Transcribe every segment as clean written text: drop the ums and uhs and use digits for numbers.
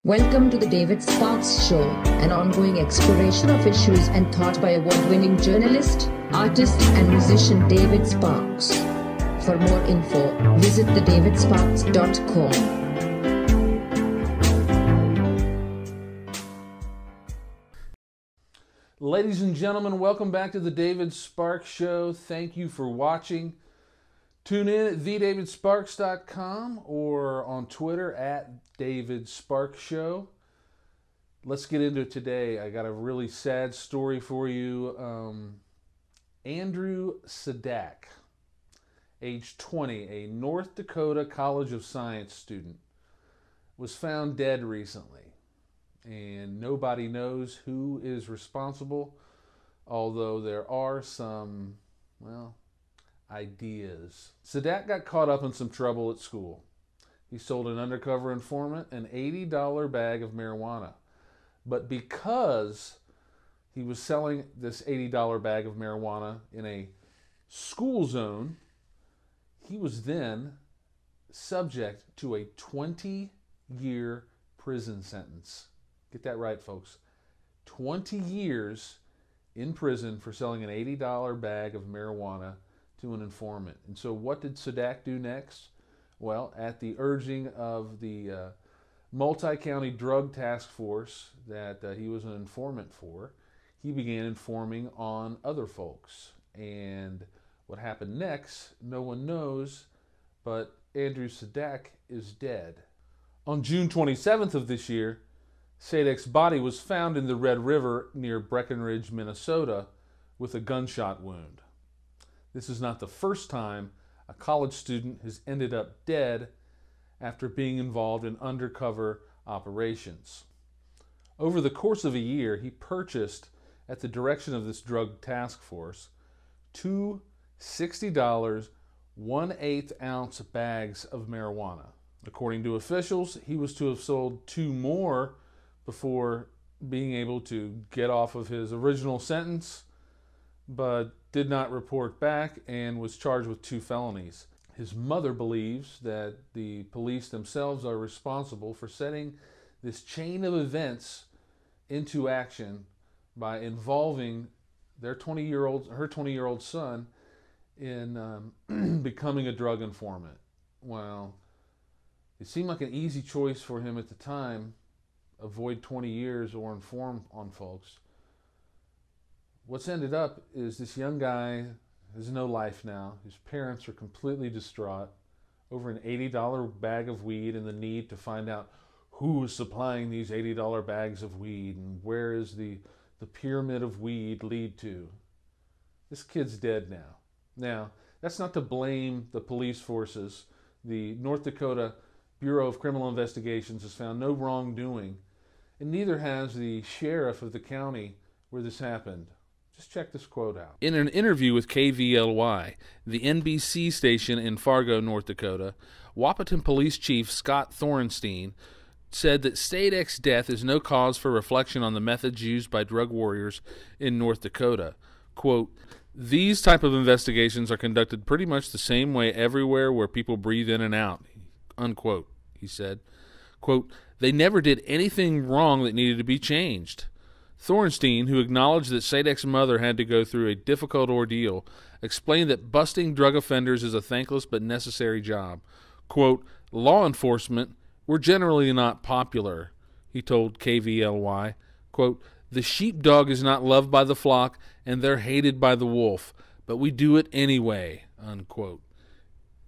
Welcome to the David Sparks Show, an ongoing exploration of issues and thought by award-winning journalist, artist, and musician David Sparks. For more info, visit thedavidsparks.com. Ladies and gentlemen, welcome back to the David Sparks Show. Thank you for watching. Tune in at thedavidsparks.com or on Twitter at David Sparks Show. Let's get into it today. I got a really sad story for you. Andrew Sedak, age 20, a North Dakota College of Science student, was found dead recently. And nobody knows who is responsible, although there are some, ideas. Sedak got caught up in some trouble at school. He sold an undercover informant an $80 bag of marijuana. But because he was selling this $80 bag of marijuana in a school zone, he was then subject to a 20-year prison sentence. Get that right, folks. 20 years in prison for selling an $80 bag of marijuana to an informant. And so what did Sedak do next? Well, at the urging of the multi-county drug task force that he was an informant for, he began informing on other folks. And what happened next, no one knows, but Andrew Sedak is dead. On June 27th of this year, Sedak's body was found in the Red River near Breckenridge, Minnesota, with a gunshot wound. This is not the first time a college student has ended up dead after being involved in undercover operations. Over the course of a year, he purchased, at the direction of this drug task force, two $60 1/8 ounce bags of marijuana. According to officials, he was to have sold two more before being able to get off of his original sentence, but did not report back and was charged with 2 felonies. His mother believes that the police themselves are responsible for setting this chain of events into action by involving her 20-year-old son in becoming a drug informant. Well, it seemed like an easy choice for him at the time. Avoid 20 years or inform on folks. What's ended up is this young guy has no life now. His parents are completely distraught over an $80 bag of weed and the need to find out who is supplying these $80 bags of weed and where is the pyramid of weed lead to. This kid's dead now. Now, that's not to blame the police forces. The North Dakota Bureau of Criminal Investigations has found no wrongdoing, and neither has the sheriff of the county where this happened. Just check this quote out. In an interview with KVLY, the NBC station in Fargo, North Dakota, Wahpeton Police Chief Scott Thornstein said that Sedak's death is no cause for reflection on the methods used by drug warriors in North Dakota. Quote, "These type of investigations are conducted pretty much the same way everywhere where people breathe in and out," unquote, he said. Quote, "They never did anything wrong that needed to be changed." Thornstein, who acknowledged that Sedak's mother had to go through a difficult ordeal, explained that busting drug offenders is a thankless but necessary job. Quote, "Law enforcement were generally not popular," he told KVLY. Quote, "The sheepdog is not loved by the flock, and they're hated by the wolf, but we do it anyway," unquote.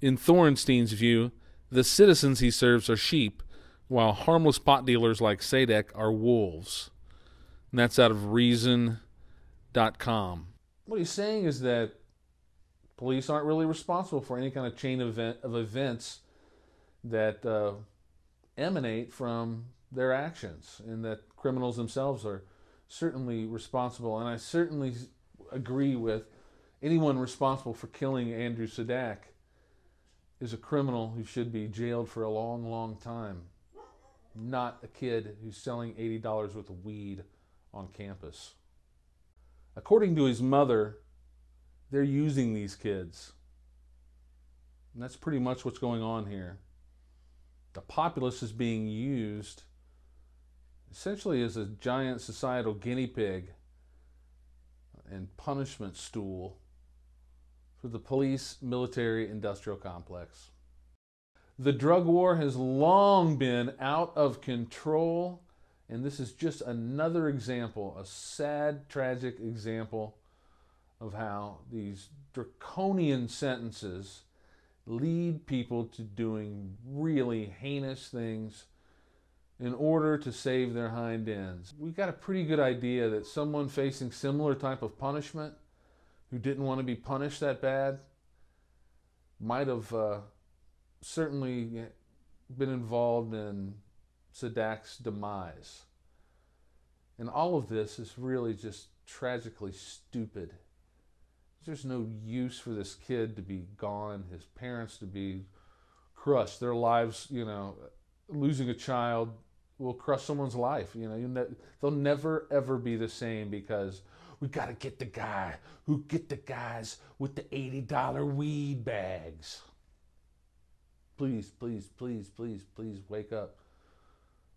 In Thornstein's view, the citizens he serves are sheep, while harmless pot dealers like Sedak are wolves. And that's out of Reason.com. What he's saying is that police aren't really responsible for any kind of chain of events that emanate from their actions, and that criminals themselves are certainly responsible. And I certainly agree with anyone responsible for killing Andrew Sedak is a criminal who should be jailed for a long, long time, not a kid who's selling $80 worth of weed on campus. According to his mother, they're using these kids. And that's pretty much what's going on here. The populace is being used essentially is a giant societal guinea pig and punishment stool for the police, military, industrial complex. The drug war has long been out of control, and this is just another example, a sad, tragic example of how these draconian sentences lead people to doing really heinous things in order to save their hind ends. We've got a pretty good idea that someone facing similar type of punishment who didn't want to be punished that bad might have certainly been involved in Sedak's demise. And all of this is really just tragically stupid. There's no use for this kid to be gone, his parents to be crushed, their lives, losing a child will crush someone's life. They'll never ever be the same because we got to get the guys with the $80 weed bags. Please, please, please, please, please wake up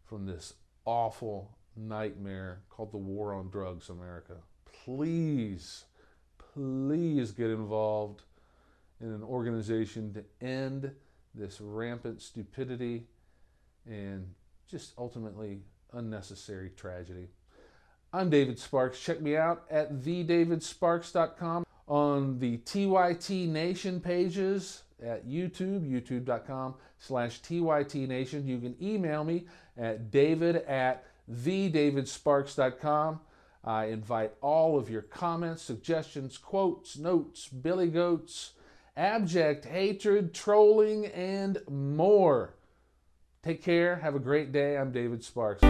from this awful nightmare called the war on drugs, America. Please, please get involved in an organization to end this rampant stupidity and just ultimately unnecessary tragedy. I'm David Sparks. Check me out at thedavidsparks.com, on the TYT Nation pages at YouTube, youtube.com/TYT Nation. You can email me at david@thedavidsparks.com. I invite all of your comments, suggestions, quotes, notes, billy goats, abject hatred, trolling, and more. Take care. Have a great day. I'm David Sparks.